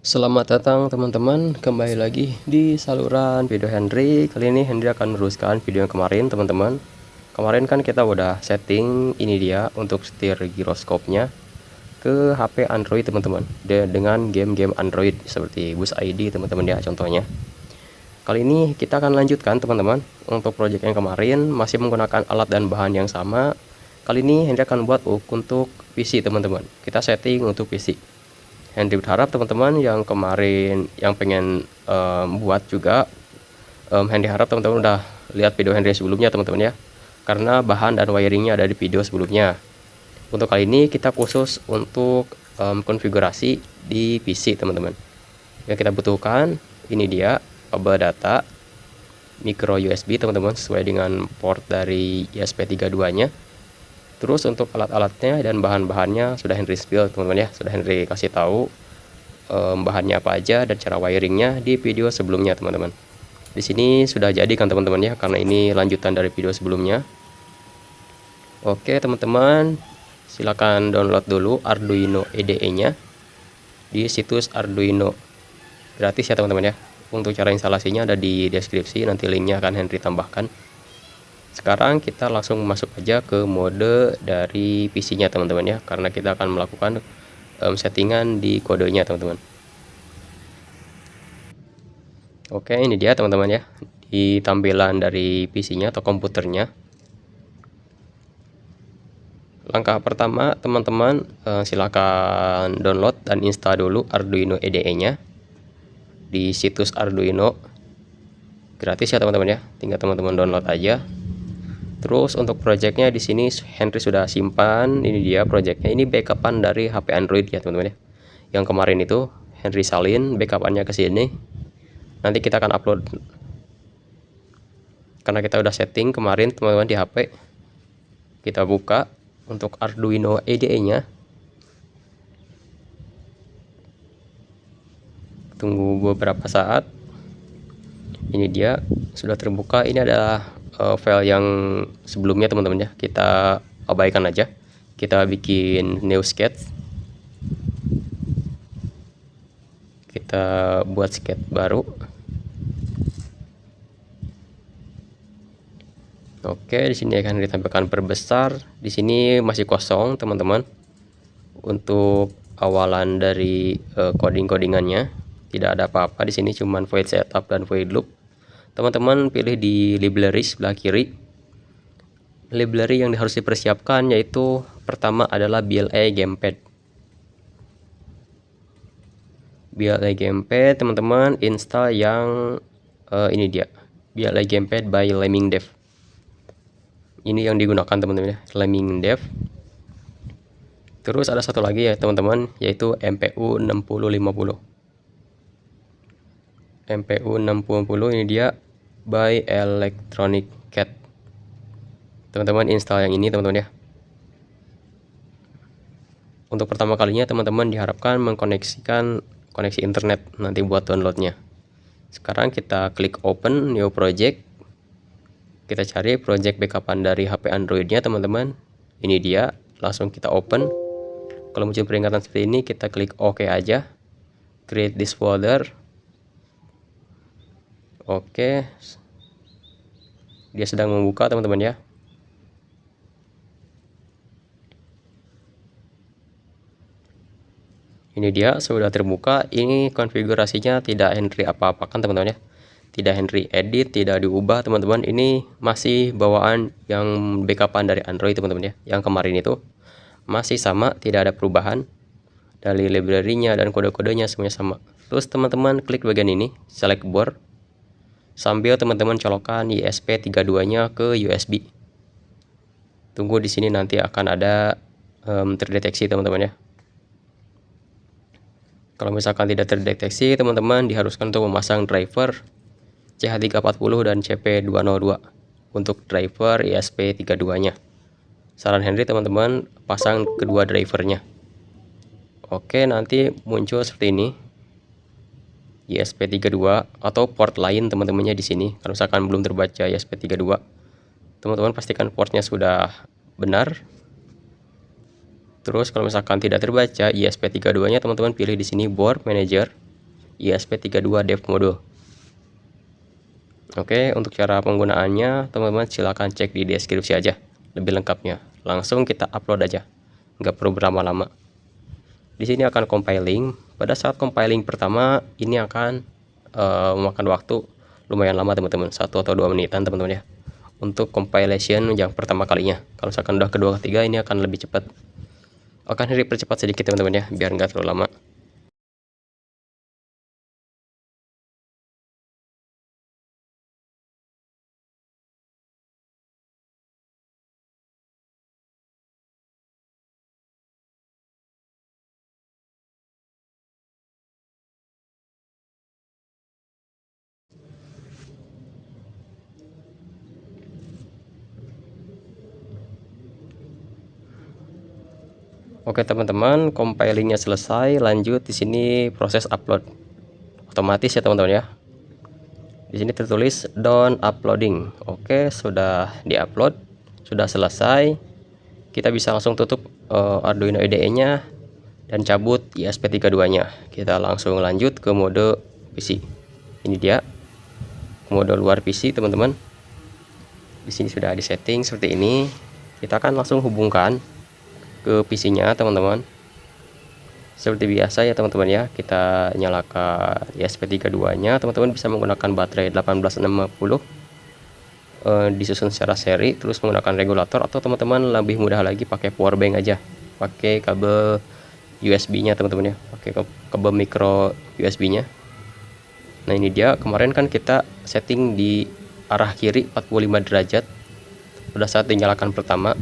Selamat datang teman-teman, kembali lagi di saluran video Henry. Kali ini Henry akan meneruskan video yang kemarin teman-teman. Kemarin kan kita udah setting ini dia untuk setir giroskopnya ke HP Android teman-teman, dengan game-game Android seperti Bus ID teman-teman ya contohnya. Kali ini kita akan lanjutkan teman-teman. Untuk project yang kemarin masih menggunakan alat dan bahan yang sama. Kali ini Henry akan buat untuk PC teman-teman. Kita setting untuk PC. Henry berharap teman-teman yang kemarin yang pengen buat juga, Henry harap teman-teman udah lihat video Henry sebelumnya teman-teman ya, karena bahan dan wiringnya ada di video sebelumnya. Untuk kali ini kita khusus untuk konfigurasi di PC teman-teman. Yang kita butuhkan ini dia kabel data micro USB teman-teman, sesuai dengan port dari ESP32 nya. Terus untuk alat-alatnya dan bahan-bahannya sudah Henry spill teman-teman ya, sudah Henry kasih tahu bahannya apa aja dan cara wiringnya di video sebelumnya teman-teman. Di sini sudah jadi kan teman-teman ya, karena ini lanjutan dari video sebelumnya. Oke teman-teman, silakan download dulu Arduino IDE-nya di situs Arduino gratis ya teman-teman ya. Untuk cara instalasinya ada di deskripsi, nanti linknya akan Henry tambahkan. Sekarang kita langsung masuk aja ke mode dari PC-nya teman-teman ya, karena kita akan melakukan settingan di kodenya teman-teman. Oke, ini dia teman-teman ya, di tampilan dari PC-nya atau komputernya. Langkah pertama teman-teman, silakan download dan install dulu Arduino IDE-nya di situs Arduino gratis ya teman-teman ya, tinggal teman-teman download aja. Terus untuk projectnya di sini Henry sudah simpan. Ini dia projectnya. Ini backupan dari HP Android ya teman-teman ya. Yang kemarin itu Henry salin backupannya ke sini. Nanti kita akan upload. Karena kita udah setting kemarin teman-teman di HP. Kita buka untuk Arduino IDE-nya. Tunggu beberapa saat. Ini dia sudah terbuka. Ini adalah file yang sebelumnya teman-teman ya, kita abaikan aja. Kita bikin new sketch, kita buat sketch baru. Oke, di sini akan ditampilkan perbesar. Di sini masih kosong teman-teman. Untuk awalan dari coding-codingannya tidak ada apa-apa di sini, cuman void setup dan void loop. Teman-teman pilih di library sebelah kiri. Library yang harus dipersiapkan yaitu pertama adalah BLA Gamepad. BLA Gamepad teman-teman install yang ini dia, BLA Gamepad by Lemming Dev. Ini yang digunakan teman-teman ya, Lemming Dev. Terus ada satu lagi ya teman-teman, yaitu MPU 6050. MPU 6050 ini dia by Electronic Cat. Teman-teman install yang ini teman-teman ya. Untuk pertama kalinya teman-teman diharapkan mengkoneksikan koneksi internet nanti buat downloadnya. Sekarang kita klik open new project. Kita cari project backupan dari HP Androidnya teman-teman. Ini dia, langsung kita open. Kalau muncul peringatan seperti ini, kita klik OK aja. Create this folder. Oke. Dia sedang membuka teman-teman ya. Ini dia sudah terbuka. Ini konfigurasinya tidak Henry apa-apakan teman-teman ya. Tidak Henry edit, tidak diubah teman-teman. Ini masih bawaan yang backupan dari Android teman-teman ya. Yang kemarin itu masih sama, tidak ada perubahan. Dari library-nya dan kode-kodenya semuanya sama. Terus teman-teman klik bagian ini, select board. Sambil teman-teman colokkan ESP32-nya ke USB. Tunggu di sini nanti akan ada terdeteksi teman-teman ya. Kalau misalkan tidak terdeteksi, teman-teman diharuskan untuk memasang driver CH340 dan CP202 untuk driver ESP32-nya. Saran Henry teman-teman pasang kedua drivernya. Oke, nanti muncul seperti ini. ESP32 atau port lain teman-temannya di sini. Kalau misalkan belum terbaca ESP32, teman-teman pastikan portnya sudah benar. Terus kalau misalkan tidak terbaca ESP32-nya, teman-teman pilih di sini board manager. ESP32 Dev Mode. Oke, untuk cara penggunaannya teman-teman silahkan cek di deskripsi aja lebih lengkapnya. Langsung kita upload aja, nggak perlu berlama-lama. Di sini akan compiling. Pada saat compiling pertama ini akan memakan waktu lumayan lama teman-teman, 1 atau 2 menitan teman-teman ya, untuk compilation yang pertama kalinya. Kalau misalkan udah kedua ketiga ini akan lebih cepat. Akan dipercepat sedikit teman-teman ya, biar nggak terlalu lama. Oke teman-teman, compilingnya selesai, lanjut di sini proses upload otomatis ya teman-teman ya. Di sini tertulis done uploading. Oke, sudah diupload, sudah selesai. Kita bisa langsung tutup Arduino IDE-nya dan cabut ESP32-nya. Kita langsung lanjut ke mode PC. Ini dia mode luar PC teman-teman. Di sini sudah di setting seperti ini. Kita akan langsung hubungkan ke PC-nya teman-teman. Seperti biasa ya teman-teman ya, kita nyalakan ESP32-nya. Teman-teman bisa menggunakan baterai 1860 disusun secara seri, terus menggunakan regulator, atau teman-teman lebih mudah lagi pakai power bank aja, pakai kabel USB-nya teman-teman ya, pakai kabel micro USB-nya. Nah ini dia, kemarin kan kita setting di arah kiri 45 derajat. Pada saat dinyalakan pertama,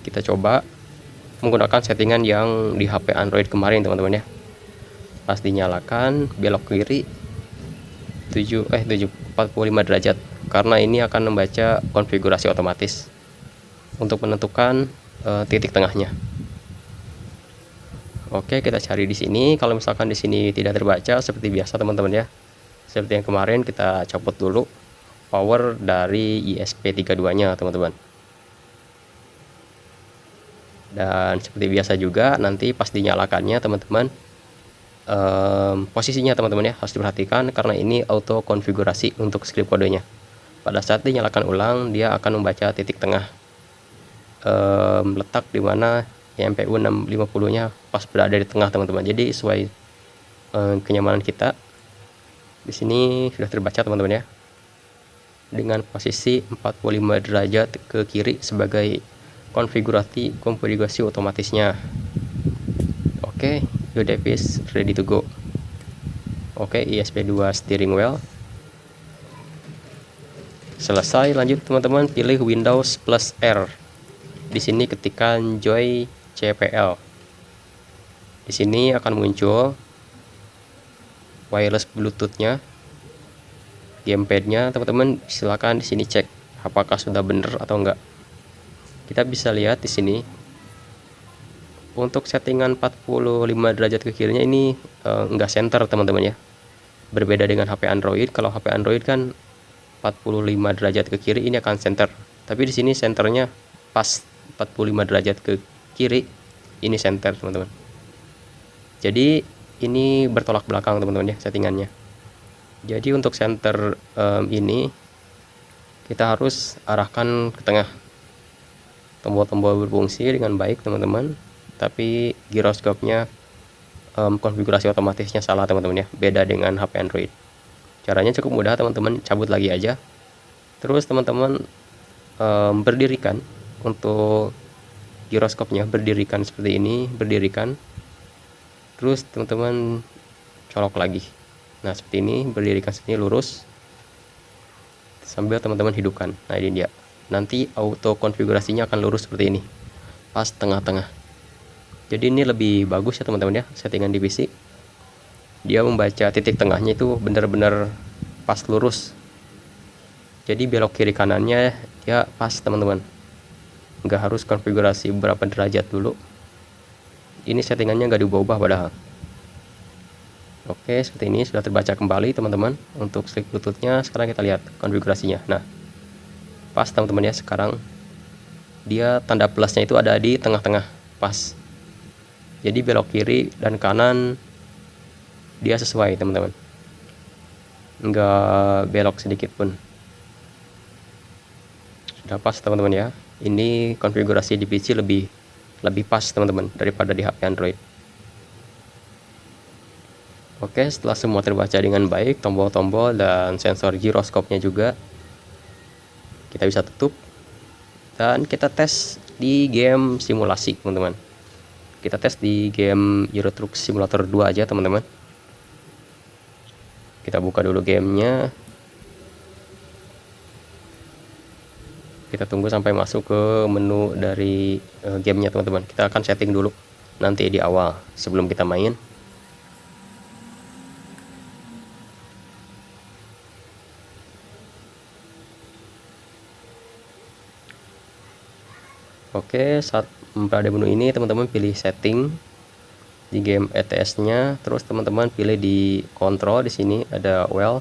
kita coba menggunakan settingan yang di HP Android kemarin teman-teman ya. Pas dinyalakan belok kiri 45 derajat, karena ini akan membaca konfigurasi otomatis untuk menentukan titik tengahnya. Oke, kita cari di sini. Kalau misalkan di sini tidak terbaca, seperti biasa teman-teman ya, seperti yang kemarin, kita copot dulu power dari ESP32-nya teman-teman. Dan seperti biasa juga, nanti pas dinyalakannya teman-teman, posisinya teman-teman ya harus diperhatikan, karena ini auto konfigurasi untuk script kodenya. Pada saat dinyalakan ulang, dia akan membaca titik tengah, letak di mana MPU 650-nya pas berada di tengah teman-teman. Jadi sesuai kenyamanan kita. Di sini sudah terbaca teman-teman ya, dengan posisi 45 derajat ke kiri sebagai konfigurasi otomatisnya. Oke, your device ready to go. Oke, ESP2 steering wheel selesai. Lanjut teman-teman, pilih Windows plus R. Di sini ketikkan Joy CPL. Di sini akan muncul wireless Bluetooth-nya, gamepad-nya. Teman-teman silakan di sini cek apakah sudah benar atau enggak. Kita bisa lihat di sini untuk settingan 45 derajat ke kirinya ini enggak center teman-teman ya. Berbeda dengan HP Android. Kalau HP Android kan 45 derajat ke kiri ini akan center. Tapi di sini senternya pas 45 derajat ke kiri, ini center teman-teman. Jadi ini bertolak belakang teman-teman ya settingannya. Jadi untuk center ini kita harus arahkan ke tengah. Tombol-tombol berfungsi dengan baik teman-teman, tapi giroskopnya konfigurasi otomatisnya salah teman-teman ya, beda dengan HP Android. Caranya cukup mudah teman-teman, cabut lagi aja, terus teman-teman berdirikan untuk giroskopnya, berdirikan seperti ini, berdirikan, terus teman-teman colok lagi. Nah seperti ini, berdirikan sini lurus sambil teman-teman hidupkan. Nah ini dia, nanti auto konfigurasinya akan lurus seperti ini, pas tengah-tengah. Jadi ini lebih bagus ya teman-teman ya, settingan di PC. Dia membaca titik tengahnya itu benar-benar pas lurus. Jadi belok kiri kanannya ya pas teman-teman, nggak harus konfigurasi berapa derajat dulu. Ini settingannya nggak diubah-ubah padahal. Oke, seperti ini sudah terbaca kembali teman-teman. Untuk slip Bluetooth-nya sekarang kita lihat konfigurasinya. Nah pas teman-teman ya, sekarang dia tanda plusnya itu ada di tengah-tengah pas. Jadi belok kiri dan kanan dia sesuai teman-teman, nggak belok sedikit pun. Sudah pas teman-teman ya. Ini konfigurasi di PC lebih pas teman-teman daripada di HP Android. Oke, setelah semua terbaca dengan baik, tombol-tombol dan sensor giroskopnya juga, kita bisa tutup dan kita tes di game simulasi teman-teman. Kita tes di game Euro Truck Simulator 2 aja teman-teman. Kita buka dulu gamenya. Kita tunggu sampai masuk ke menu dari gamenya teman-teman. Kita akan setting dulu nanti di awal sebelum kita main. Oke, saat berada menu ini teman-teman pilih setting di game ETS-nya, terus teman-teman pilih di control. Di sini ada wheel,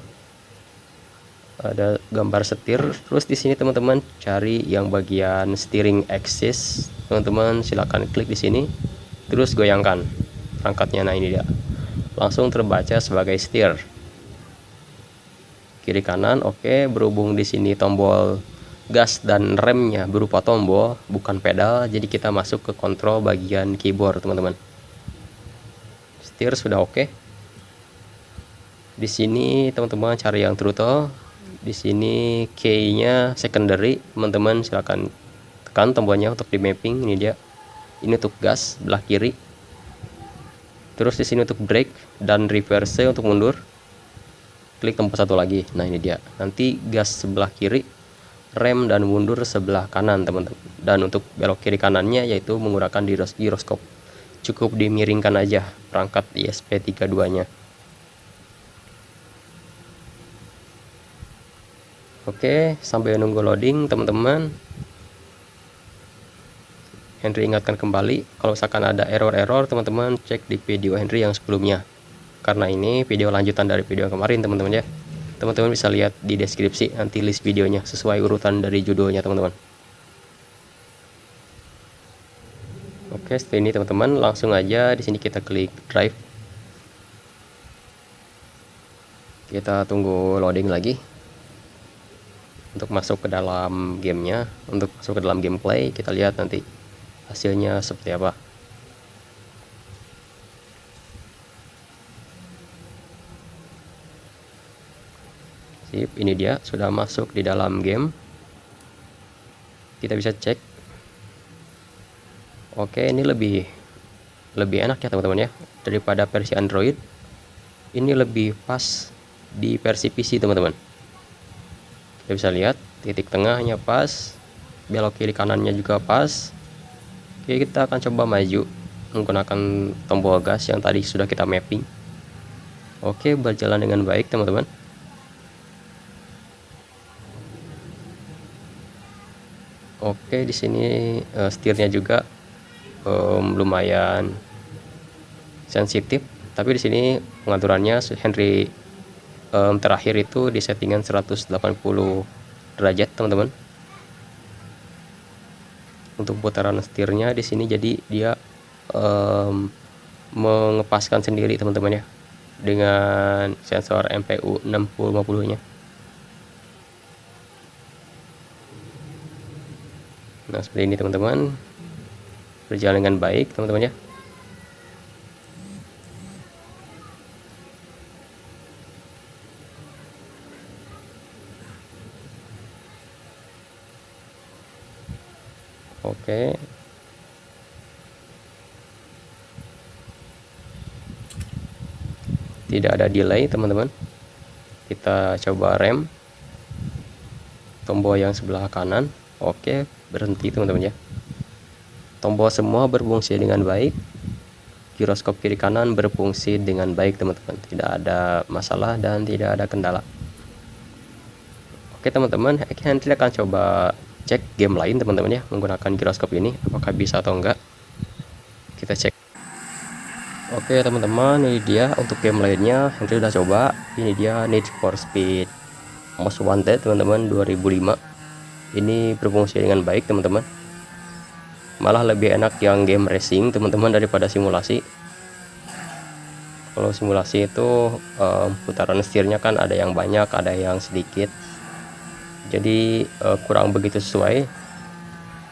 ada gambar setir, terus di sini teman-teman cari yang bagian steering axis. Teman-teman silakan klik di sini, terus goyangkan perangkatnya. Nah ini dia, langsung terbaca sebagai steer. Kiri kanan, oke. Berhubung di sini tombol gas dan remnya berupa tombol bukan pedal, jadi kita masuk ke kontrol bagian keyboard teman-teman. Steer sudah oke. Di sini teman-teman cari yang throttle. Di sini key-nya secondary, teman-teman silakan tekan tombolnya untuk di mapping. Ini dia. Ini untuk gas belah kiri. Terus di sini untuk brake dan reverse untuk mundur. Klik tombol satu lagi. Nah ini dia. Nanti gas sebelah kiri, rem dan mundur sebelah kanan teman-teman. Dan untuk belok kiri kanannya yaitu menggunakan giroskop. Cukup dimiringkan aja perangkat ESP32 nya. Oke, sambil nunggu loading teman-teman, Henry ingatkan kembali kalau misalkan ada error teman-teman cek di video Henry yang sebelumnya, karena ini video lanjutan dari video kemarin teman-teman ya. Teman-teman bisa lihat di deskripsi nanti list videonya sesuai urutan dari judulnya teman-teman. Oke, setelah ini teman-teman langsung aja di sini kita klik drive. Kita tunggu loading lagi untuk masuk ke dalam gamenya. Untuk masuk ke dalam gameplay, kita lihat nanti hasilnya seperti apa. Sip, ini dia sudah masuk di dalam game. Kita bisa cek. Oke, ini lebih enak ya teman-teman ya daripada versi Android. Ini lebih pas di versi PC teman-teman. Kita bisa lihat titik tengahnya pas, belok kiri kanannya juga pas. Oke, kita akan coba maju menggunakan tombol gas yang tadi sudah kita mapping. Oke, berjalan dengan baik teman-teman. Oke, di sini setirnya juga lumayan sensitif, tapi di sini pengaturannya Henry terakhir itu di settingan 180 derajat teman-teman. Untuk putaran setirnya di sini jadi dia mengepaskan sendiri teman-teman ya dengan sensor MPU 6050 nya. Nah seperti ini teman-teman, berjalan dengan baik teman-teman ya. Oke, tidak ada delay teman-teman. Kita coba rem, tombol yang sebelah kanan. Oke, berhenti teman-teman ya. Tombol semua berfungsi dengan baik, giroskop kiri kanan berfungsi dengan baik teman-teman, tidak ada masalah dan tidak ada kendala. Oke teman-teman, Henry akan coba cek game lain teman-teman ya menggunakan giroskop ini, apakah bisa atau enggak. Kita cek. Oke teman-teman, ini dia untuk game lainnya Henry udah coba. Ini dia Need for Speed Most Wanted teman-teman 2005. Ini berfungsi dengan baik teman-teman, malah lebih enak yang game racing teman-teman daripada simulasi. Kalau simulasi itu putaran setirnya kan ada yang banyak, ada yang sedikit, jadi kurang begitu sesuai.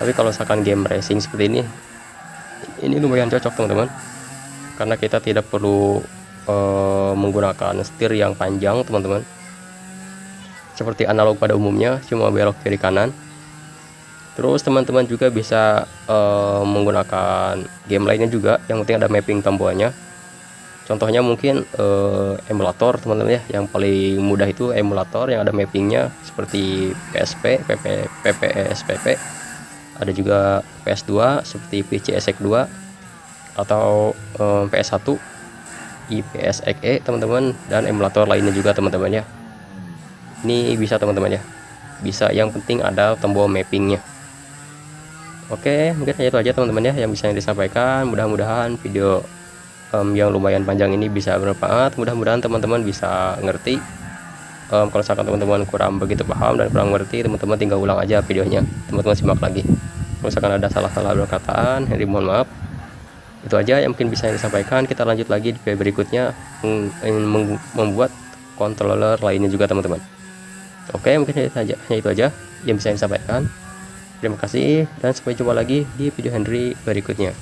Tapi kalau misalkan game racing seperti ini lumayan cocok teman-teman, karena kita tidak perlu menggunakan setir yang panjang teman-teman, seperti analog pada umumnya, cuma belok kiri kanan. Terus teman-teman juga bisa menggunakan game lainnya juga, yang penting ada mapping tombolnya. Contohnya mungkin emulator teman-teman ya, yang paling mudah itu emulator yang ada mappingnya, seperti PSP, PPS, PP. Ada juga PS2 seperti PCSX2 atau PS1, IPSXE teman-teman, dan emulator lainnya juga teman-teman ya. Ini bisa teman-teman ya, bisa, yang penting ada tombol mappingnya. Oke, mungkin hanya itu aja teman-teman ya yang bisa disampaikan. Mudah-mudahan video yang lumayan panjang ini bisa bermanfaat. Mudah-mudahan teman-teman bisa ngerti. Kalau misalkan teman-teman kurang begitu paham dan kurang ngerti, teman-teman tinggal ulang aja videonya, teman-teman simak lagi. Kalau misalkan ada salah-salah perkataan, Henry mohon maaf. Itu aja yang mungkin bisa disampaikan. Kita lanjut lagi di video berikutnya, membuat controller lainnya juga teman-teman. Oke, mungkin hanya itu aja yang bisa disampaikan. Terima kasih dan sampai jumpa lagi di video Henry berikutnya.